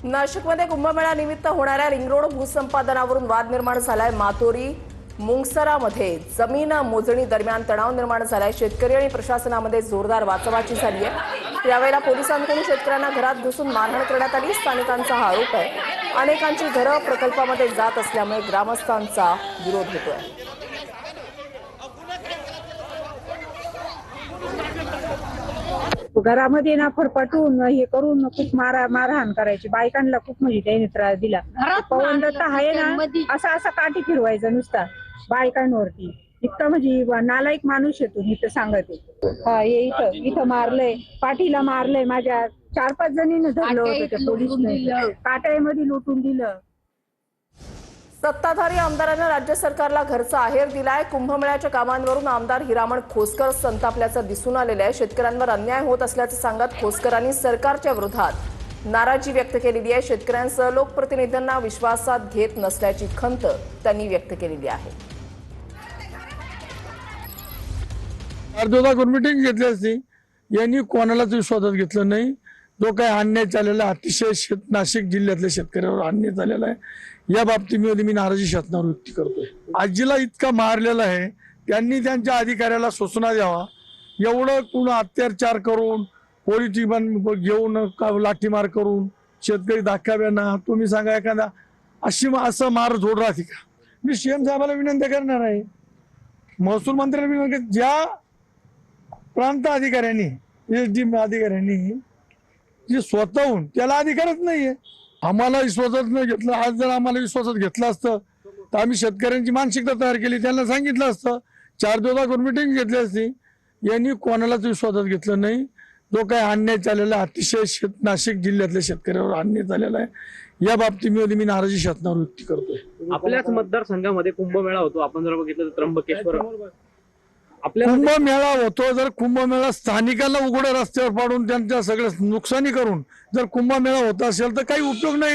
नाशिकमध्ये कुंभमेळा निमित्त होणाऱ्या रिंग रोड भूसंपादनावरून वाद निर्माण झालाय। मातोरी मुंगसरामध्ये जमीन मोजणी दरम्यान तणाव निर्माण झालाय। शेतकरी आणि प्रशासनामध्ये जोरदार वाचावाची झाली आहे। यावेळेला पोलिसांकडून शेतकऱ्यांना घरात घुसून मारहाण करण्यात आली। स्थानिकांचा हा आरोप आहे। अनेकांची घरं प्रकल्पामध्ये जात असल्यामुळे ग्रामस्थांचा विरोध होतोय। घरामध्ये ना फरफटून हे करून खूप मारहाण करायची। बायकांना खूप म्हणजे त्याने त्रास दिला। पवन दत्त आहे ना, असा काठी फिरवायचा नुसता बायकांवरती। इतका म्हणजे नालायक माणूस येतो इथं सांगते। हा इथं मारलंय, पाठीला मारलंय। माझ्या 4-5 जणींना धरलं होतं त्या पोलिसने, काट्यामध्ये लुटून दिलं। सत्ताधारी आमदारांना राज्य सरकारला घरचा आहेर दिलाय। कुंभमेळ्याच्या कामांवरून आमदार हिरामण खोसकर संतापल्याचं दिसून आलेलं आहे। शेतकऱ्यांवर अन्याय होत असल्याचं सांगत खोसकरांनी सरकारच्या विरोधात नाराजी व्यक्त केलेली आहे। शेतकऱ्यांसह लोकप्रतिनिधींना विश्वासात घेत नसल्याची खंत त्यांनी व्यक्त केलेली आहे। अर्धोदा मीटिंग घेतली असती, यांनी कोणालाच विश्वासात घेतलं नाही। जो काही अन्याय झालेला अतिशय नाशिक जिल्ह्यातल्या शेतकऱ्यावर अन्याय झालेला आहे। या बाबतीमध्ये मी नाराजी शासनावर व्यक्त करतोय। आजीला इतका मारलेला आहे, त्यांनी त्यांच्या अधिकाऱ्याला सूचना द्यावा। एवढं कोण अत्याचार करून पोलीस घेऊन लाठीमार करून शेतकरी दाखव्यांना तुम्ही सांगा एखादा असं मार जोड राहते का? मी सीएम साहेबाला विनंती करणार आहे, महसूल मंत्र्याला विनंती, ज्या प्रांत अधिकाऱ्यांनी एसडीएम अधिकाऱ्यांनी जे स्वतःहून त्याला अधिकारच नाहीये, आम्हाला विश्वासात न घेतलं। आज जर आम्हाला विश्वासात घेतलं असतं तर आम्ही शेतकऱ्यांची मानसिकता तयार केली, त्यांना सांगितलं असतं। 4 दिवसात मीटिंग घेतली असती, यांनी कोणालाच विश्वासात घेतलं नाही। जो काही अन्याय झालेला अतिशय नाशिक जिल्ह्यातल्या शेतकऱ्यावर अन्याय झालेला आहे। या बाबतीमध्ये मी नाराजी शासनावर व्यक्त करतोय। आपल्याच मतदारसंघामध्ये कुंभमेळा होतो। आपण जर बघितलं तर त्र्यंबकेश्वर कुंभमेळा होतो। जर कुंभमेळा स्थानिकांना उघड्या रस्त्यावर पाडून त्यांच्या सगळं नुकसानी करून जर कुंभमेळा होत असेल तर काही उपयोग नाही।